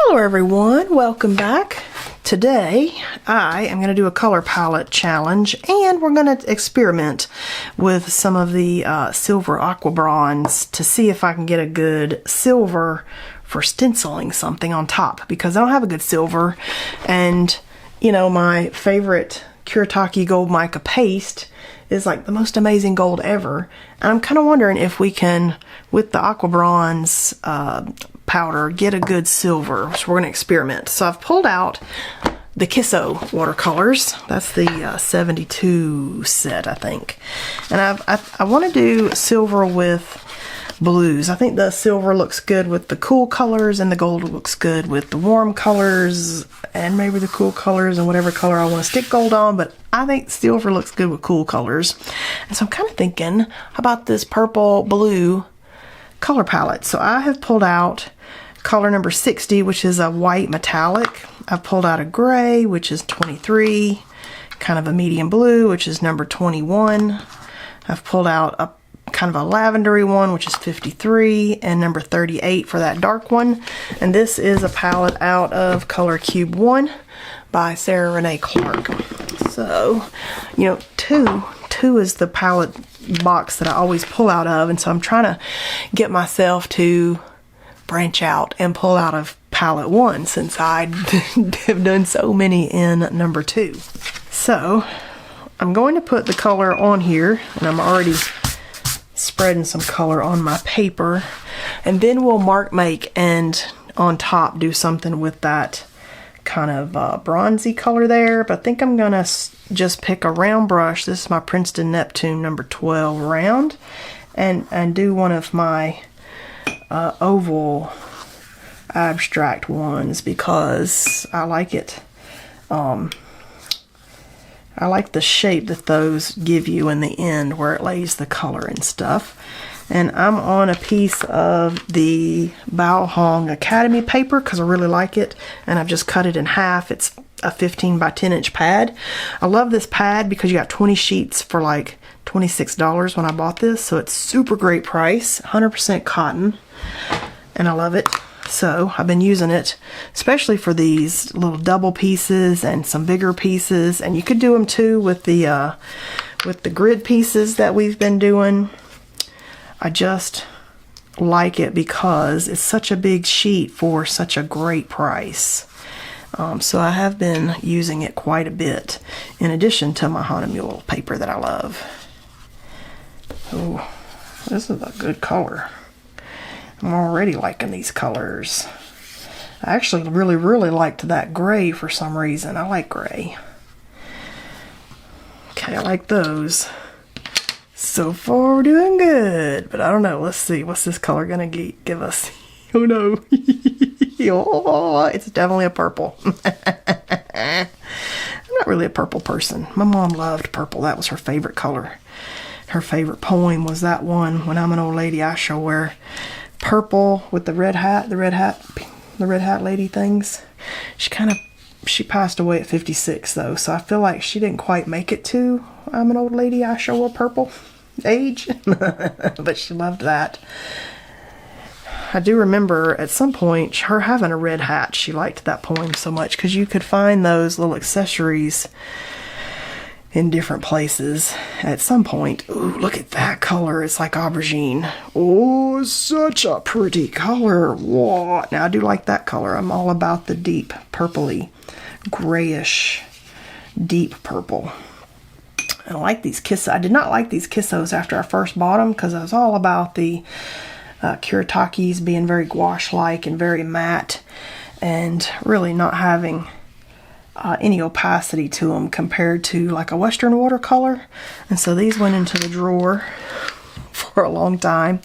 Hello everyone, welcome back. Today I am going to do a color palette challenge and we're going to experiment with some of the silver aqua bronze to see if I can get a good silver for stenciling something on top, because I don't have a good silver, and you know, my favorite Kuretake gold mica paste is like the most amazing gold ever, and I'm kind of wondering if we can, with the aqua bronze powder, get a good silver. So we're going to experiment. So I've pulled out the Kissho Watercolors. That's the 72 set, I think, and I want to do silver with blues. I think the silver looks good with the cool colors, and the gold looks good with the warm colors, and maybe the cool colors and whatever color I want to stick gold on, but I think silver looks good with cool colors. And so I'm kind of thinking about this purple blue color palette. So I have pulled out color number 60, which is a white metallic. I've pulled out a gray, which is 23, kind of a medium blue, which is number 21. I've pulled out a kind of a lavendery one, which is 53, and number 38 for that dark one. And this is a palette out of Color Cube 1 by Sarah Renee Clark. So, you know, two is the palette box that I always pull out of, and so I'm trying to get myself to branch out and pull out of palette 1, since I have done so many in number 2. So I'm going to put the color on here, and I'm already spreading some color on my paper, and then we'll mark make and on top do something with that kind of bronzy color there. But I think I'm gonna just pick a round brush. This is my Princeton Neptune number 12 round, and do one of my oval abstract ones, because I like it. I like the shape that those give you in the end, where it lays the color and stuff. And I'm on a piece of the Bao Hong Academy paper because I really like it, and I've just cut it in half. It's a 15 by 10 inch pad. I love this pad because you got 20 sheets for like $26 when I bought this, so it's super great price, 100% cotton, and I love it. So I've been using it especially for these little double pieces and some bigger pieces, and you could do them too with the grid pieces that we've been doing. I just like it because it's such a big sheet for such a great price. So I have been using it quite a bit, in addition to my Hahnemühle paper that I love. Oh, this is a good color. I'm already liking these colors. I actually really liked that gray for some reason. I like gray. Okay, I like those. So far we're doing good, but I don't know. Let's see. What's this color gonna give us? Oh no. Oh, it's definitely a purple. I'm not really a purple person. My mom loved purple. That was her favorite color. Her favorite poem was that one, "When I'm an old lady, I shall wear purple with the red hat lady things." She passed away at 56 though, so I feel like she didn't quite make it to "I'm an old lady, I shall wear purple" age. But she loved that. I do remember at some point her having a red hat. She liked that poem so much because you could find those little accessories in different places at some point. Ooh, look at that color. It's like aubergine. Oh, such a pretty color. Whoa. Now I do like that color. I'm all about the deep purpley, grayish, deep purple. I like these Kissho. I did not like these Kissos after I first bought them, because I was all about the Kuretakes being very gouache-like and very matte, and really not having any opacity to them compared to like a Western watercolor. And so these went into the drawer for a long time,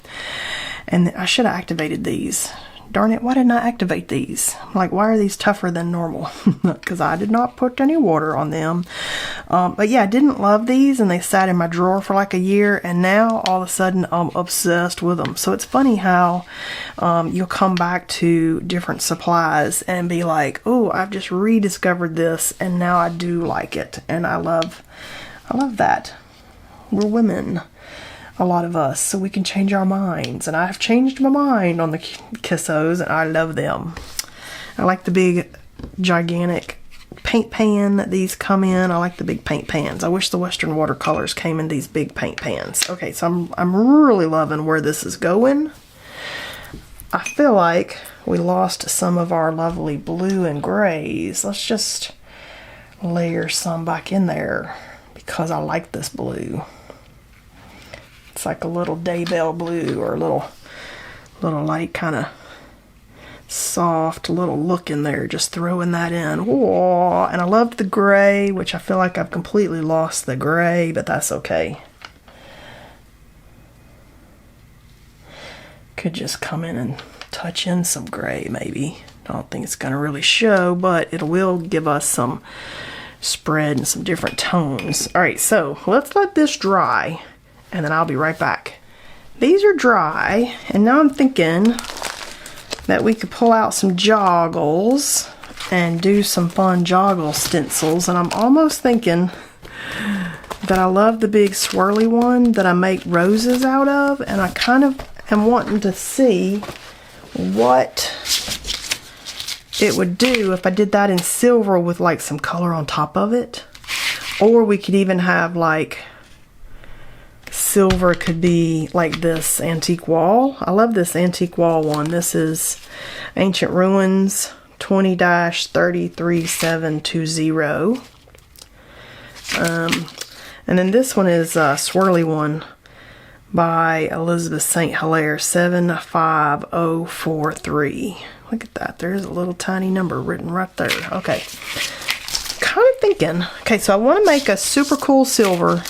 and I should have activated these. Darn it, why didn't I activate these? Like, why are these tougher than normal? Because I did not put any water on them. But yeah, I didn't love these, and they sat in my drawer for like a year, and now all of a sudden I'm obsessed with them. So it's funny how you'll come back to different supplies and be like, oh, I've just rediscovered this, and now I do like it. And I love that. We're women, a lot of us, so we can change our minds, and I've changed my mind on the Kissos, and I love them. I like the big, gigantic paint pan that these come in. I like the big paint pans. I wish the Western Watercolors came in these big paint pans. Okay, so I'm really loving where this is going. I feel like we lost some of our lovely blue and grays. Let's just layer some back in there because I like this blue. It's like a little Daybell blue, or a little like kind of soft little look in there, just throwing that in. Whoa. And I loved the gray, which I feel like I've completely lost the gray, but that's okay. Could just come in and touch in some gray maybe. I don't think it's going to really show, but it will give us some spread and some different tones. Alright, so let's let this dry and then I'll be right back. These are dry, and now I'm thinking that we could pull out some Joggles and do some fun Joggle stencils, and I'm almost thinking that I love the big swirly one that I make roses out of, and I kind of am wanting to see what it would do if I did that in silver with like some color on top of it. Or we could even have like silver could be like this antique wall. I love this antique wall one. This is Ancient Ruins 20-33720. And then this one is a swirly one by Elizabeth St. Hilaire 75043. Look at that. There's a little tiny number written right there. Okay. Kind of thinking. Okay, so I want to make a super cool silver.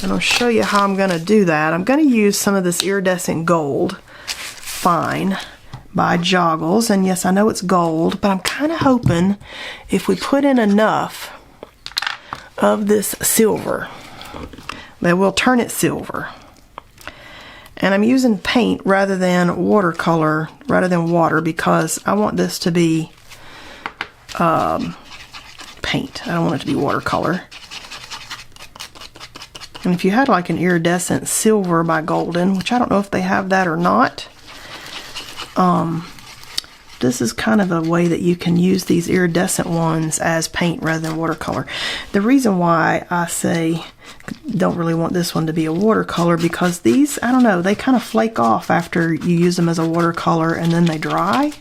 And I'll show you how I'm going to do that. I'm going to use some of this iridescent gold fine by Joggles. And yes, I know it's gold, but I'm kind of hoping if we put in enough of this silver that we'll turn it silver. And I'm using paint rather than watercolor, rather than water, because I want this to be paint. I don't want it to be watercolor. And if you had like an iridescent silver by Golden, which I don't know if they have that or not, this is kind of a way that you can use these iridescent ones as paint rather than watercolor. The reason why I say don't really want this one to be a watercolor, because these, I don't know, they kind of flake off after you use them as a watercolor and then they dry.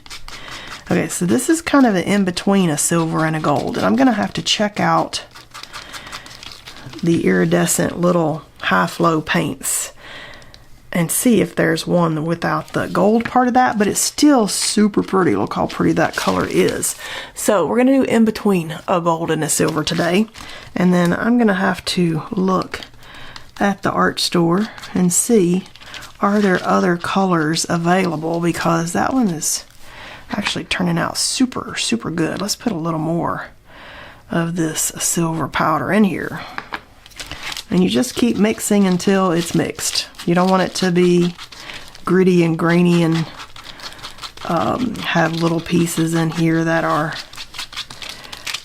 Okay, so this is kind of an in-between a silver and a gold, and I'm going to have to check out the iridescent little high-flow paints and see if there's one without the gold part of that, but it's still super pretty. Look how pretty that color is. So we're going to do in between a gold and a silver today, and then I'm going to have to look at the art store and see are there other colors available, because that one is actually turning out super good. Let's put a little more of this silver powder in here. And you just keep mixing until it's mixed. You don't want it to be gritty and grainy and have little pieces in here that are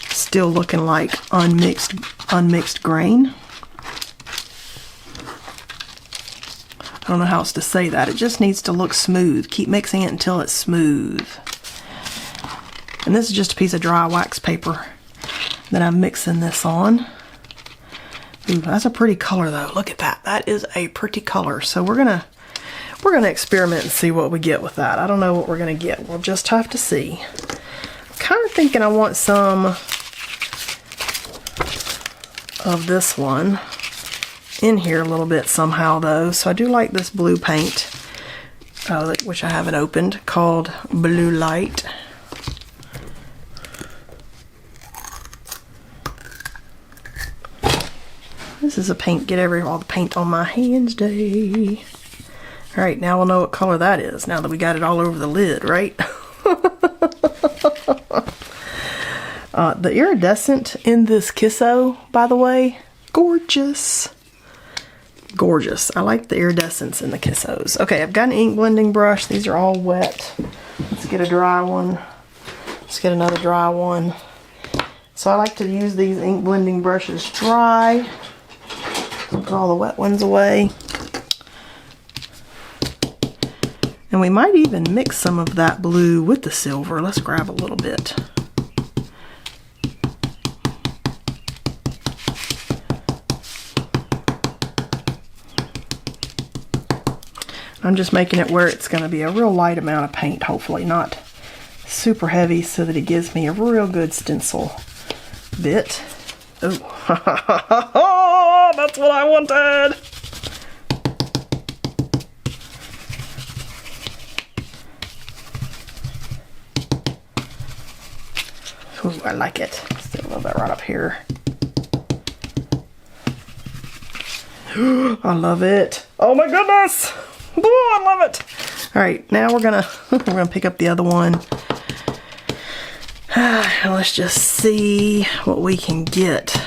still looking like unmixed grain. I don't know how else to say that. It just needs to look smooth. Keep mixing it until it's smooth. And this is just a piece of dry wax paper that I'm mixing this on. Ooh, that's a pretty color though. Look at that. That is a pretty color. So we're gonna experiment and see what we get with that. I don't know what we're gonna get. We'll just have to see. I'm kind of thinking I want some of this one in here a little bit somehow though. So I do like this blue paint, which I haven't opened, called Blue Light. This is a paint, get all the paint on my hands day. Alright, now we'll know what color that is, now that we got it all over the lid, right? The iridescent in this Kissho, by the way, gorgeous. Gorgeous. I like the iridescence in the Kisshos. Okay, I've got an ink blending brush. These are all wet. Let's get a dry one. Let's get another dry one. So I like to use these ink blending brushes dry. Put all the wet ones away. And And we might even mix some of that blue with the silver. Let's grab a little bit. I'm just making it where it's going to be a real light amount of paint, hopefully not super heavy, so that it gives me a real good stencil bit. Oh, that's what I wanted. Ooh, I like it. Let's do a little bit right up here. I love it. Oh my goodness. Oh, I love it. All right, now we're gonna pick up the other one. Let's just see what we can get.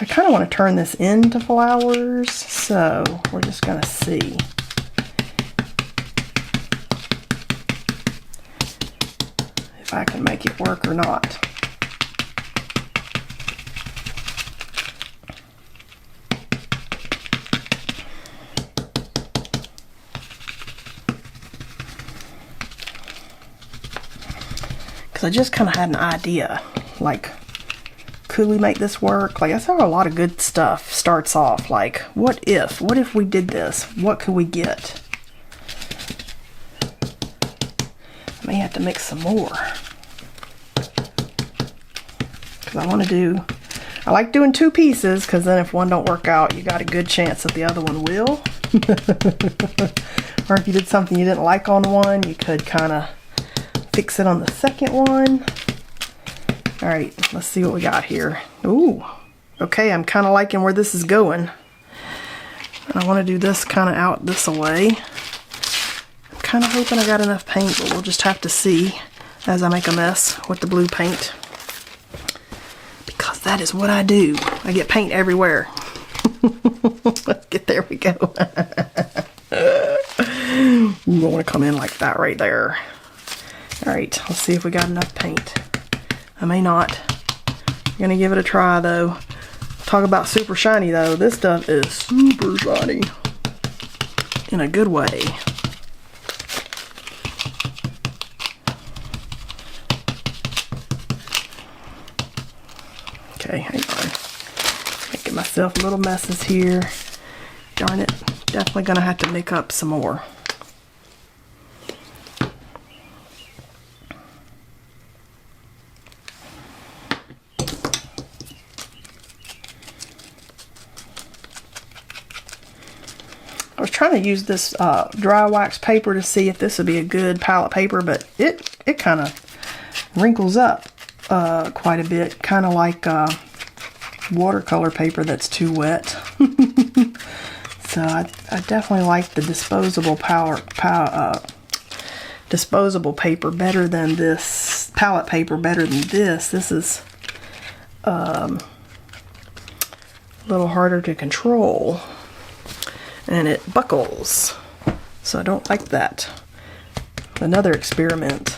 I kind of want to turn this into flowers, so we're just gonna see. If I can make it work or not. Because I just kind of had an idea, like, could we make this work? Like, I saw a lot of good stuff starts off, like, what if we did this? What could we get? I may have to mix some more. Because I want to do, I like doing two pieces, because then if one don't work out, you got a good chance that the other one will. Or if you did something you didn't like on one, you could kind of fix it on the second one. All right, let's see what we got here. Ooh, okay, I'm kind of liking where this is going. I want to do this kind of out this way. I'm kind of hoping I got enough paint, but we'll just have to see as I make a mess with the blue paint. Because that is what I do. I get paint everywhere. There we go. Ooh, I want to come in like that right there. Alright, let's see if we got enough paint. I may not. I'm gonna give it a try though. Talk about super shiny though. This stuff is super shiny. In a good way. Okay, hang on. Making myself little messes here. Darn it. Definitely gonna have to make up some more. I was trying to use this dry wax paper to see if this would be a good palette paper, but it kind of wrinkles up quite a bit, kind of like watercolor paper that's too wet. So I definitely like the disposable disposable paper better than this palette paper better than this. This is a little harder to control. And it buckles, so I don't like that. Another experiment.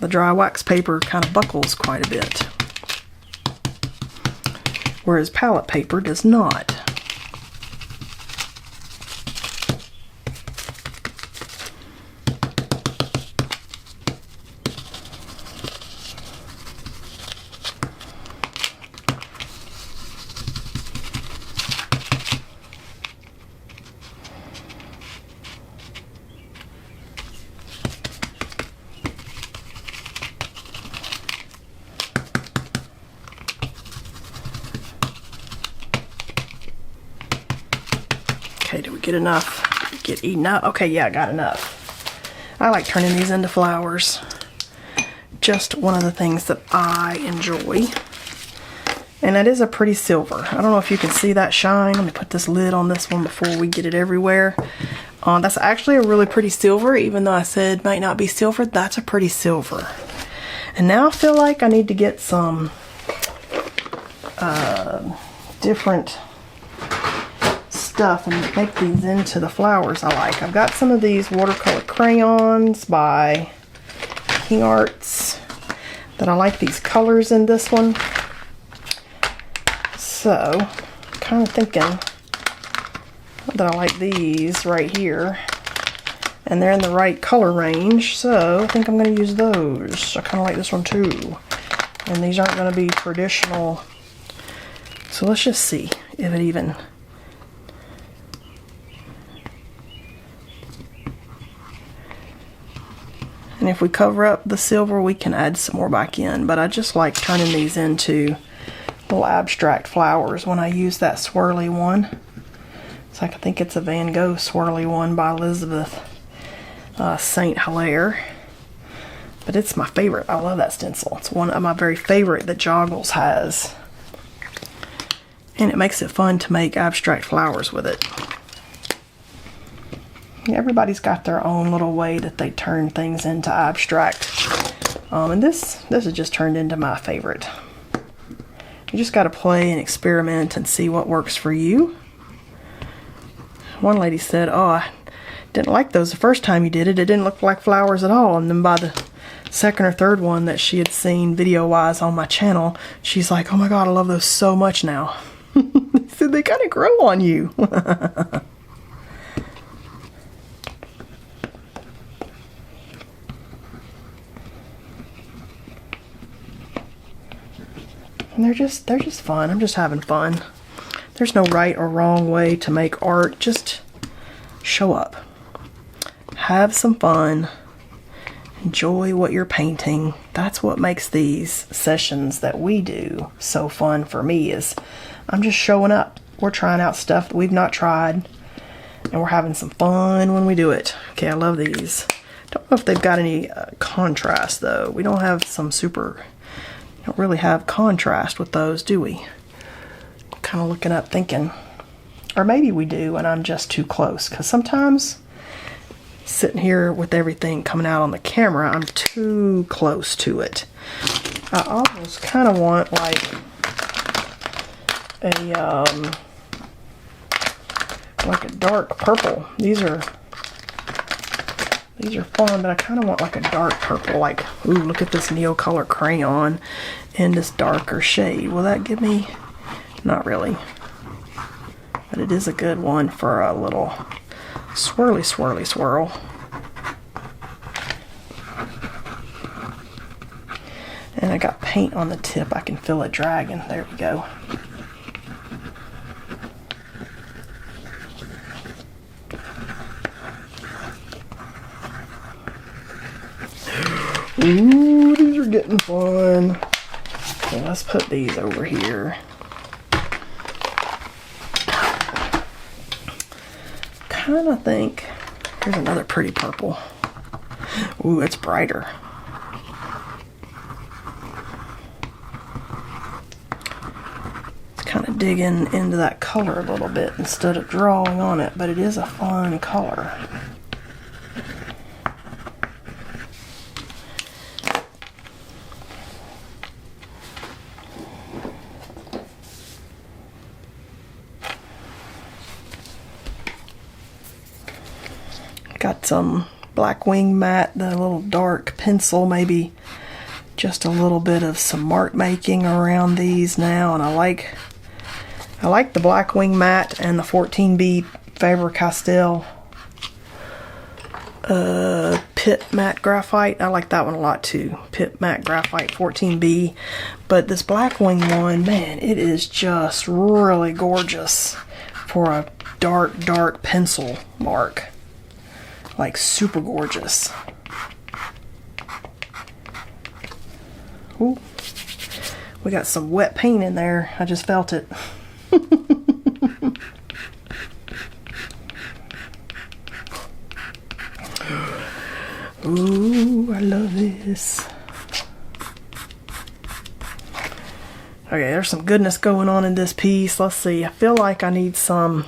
The dry wax paper kind of buckles quite a bit, whereas palette paper does not. Okay, did we get enough? Get enough? Okay, yeah, I got enough. I like turning these into flowers. Just one of the things that I enjoy. And that is a pretty silver. I don't know if you can see that shine. Let me put this lid on this one before we get it everywhere. That's actually a really pretty silver, even though I said might not be silver. That's a pretty silver. And now I feel like I need to get some different stuff and make these into the flowers I like. I've got some of these watercolor crayons by King Arts that I like these colors in this one. So kind of thinking that I like these right here. And they're in the right color range, so I think I'm going to use those. I kind of like this one too. And these aren't going to be traditional. So let's just see if it even... And if we cover up the silver, we can add some more back in. But I just like turning these into little abstract flowers when I use that swirly one. It's like, I think it's a Van Gogh swirly one by Elizabeth St. Hilaire. But it's my favorite. I love that stencil. It's one of my very favorite that Joggles has. And it makes it fun to make abstract flowers with it. Everybody's got their own little way that they turn things into abstract. And this has just turned into my favorite. You just got to play and experiment and see what works for you. One lady said, "Oh, I didn't like those the first time you did it. It didn't look like flowers at all." And then by the second or third one that she had seen video-wise on my channel, she's like, "Oh my God, I love those so much now." So they kind of grow on you. And they're just fun. I'm just having fun. There's no right or wrong way to make art. Just show up. Have some fun. Enjoy what you're painting. That's what makes these sessions that we do so fun for me, is I'm just showing up. We're trying out stuff that we've not tried, and we're having some fun when we do it. Okay, I love these. Don't know if they've got any contrast though. We don't have some super... Don't really have contrast with those, do we? Kind of looking up thinking, or maybe we do and I'm just too close, because sometimes sitting here with everything coming out on the camera, I'm too close to it. I almost kind of want like a dark purple. These are fun, but I kind of want like a dark purple, like, ooh, look at this Neocolor crayon in this darker shade. Will that give me? Not really. But it is a good one for a little swirly, swirly swirl. And I got paint on the tip. I can feel it dragging. There we go. Ooh, these are getting fun. Okay, let's put these over here. Kind of think, here's another pretty purple. Ooh, it's brighter. It's kind of digging into that color a little bit instead of drawing on it, but it is a fun color. Got some black wing matte, the little dark pencil, maybe just a little bit of some mark making around these now, and I like the black wing matte and the 14B Faber-Castell Pit Matte Graphite. I like that one a lot too. Pit Matte Graphite 14B. But this black wing one, man, it is just really gorgeous for a dark pencil mark. Like super gorgeous. Ooh, we got some wet paint in there. I just felt it. Ooh, I love this. Okay, there's some goodness going on in this piece. Let's see. I feel like I need some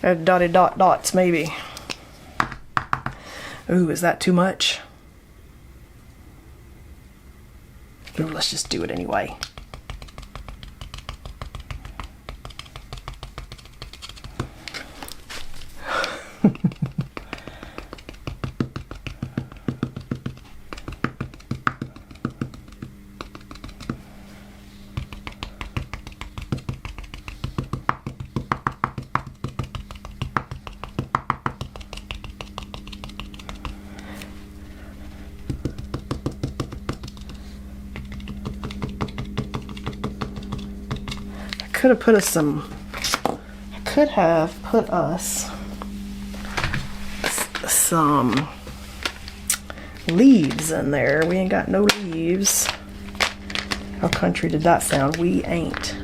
dotted dots maybe. Ooh, is that too much? Ooh, let's just do it anyway. could have put us some, I could have put us some leaves in there. We ain't got no leaves. How country did that sound? We ain't.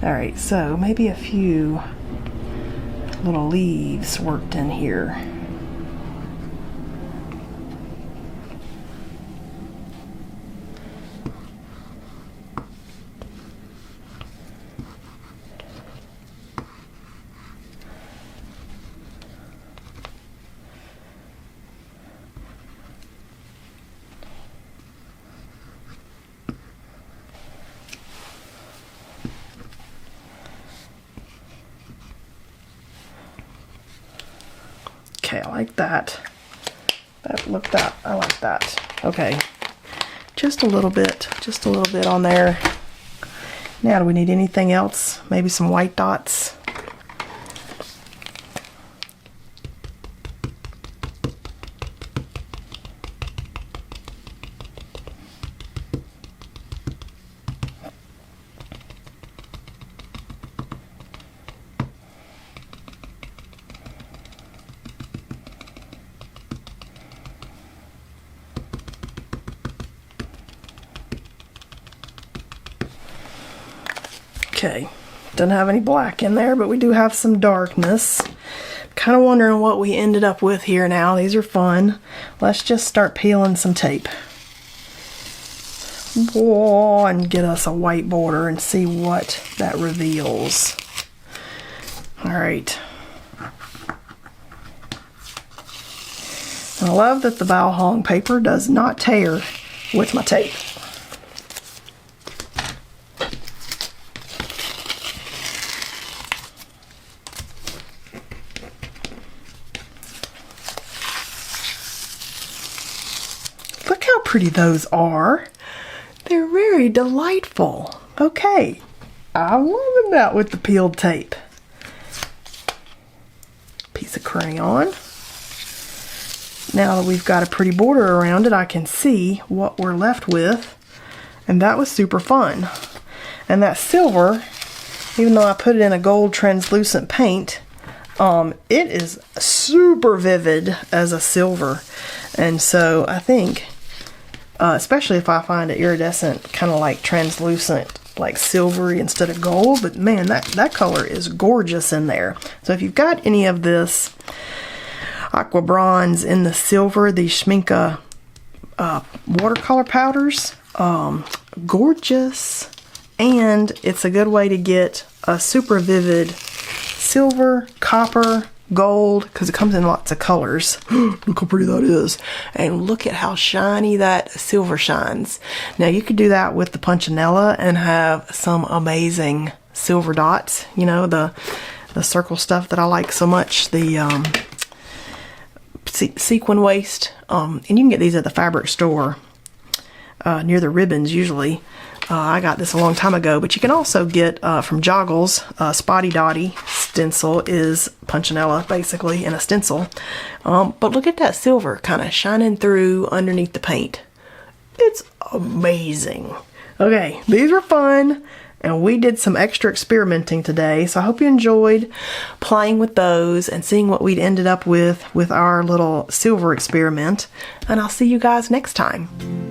Alright, so maybe a few little leaves worked in here. Okay, I like that. I like that. Okay, just a little bit on there. Now, do we need anything else? Maybe some white dots. Okay, doesn't have any black in there, but we do have some darkness. Kind of wondering what we ended up with here now. These are fun. Let's just start peeling some tape. Whoa, and get us a white border and see what that reveals. Alright. I love that the Bao Hong paper does not tear with my tape. Look how pretty those are. They're very delightful. Okay, I'm loving that with the peeled tape. Piece of crayon. Now that we've got a pretty border around it, I can see what we're left with. And that was super fun. And that silver, even though I put it in a gold translucent paint, it is super vivid as a silver. And so I think, especially if I find it iridescent, kind of like translucent, like silvery instead of gold, but man, that color is gorgeous in there. So if you've got any of this aqua bronze in the silver, these Schmincke watercolor powders, gorgeous, and it's a good way to get a super vivid silver, copper, gold, because it comes in lots of colors. Look how pretty that is. And look at how shiny that silver shines. Now you could do that with the Punchinella and have some amazing silver dots. You know, the circle stuff that I like so much, the sequin waist. And you can get these at the fabric store near the ribbons usually. I got this a long time ago, but you can also get from Joggles, Spotty Dotty stencil is Punchinella basically in a stencil. But look at that silver kind of shining through underneath the paint. It's amazing. Okay, these were fun, and we did some extra experimenting today, so I hope you enjoyed playing with those and seeing what we'd ended up with our little silver experiment, and I'll see you guys next time.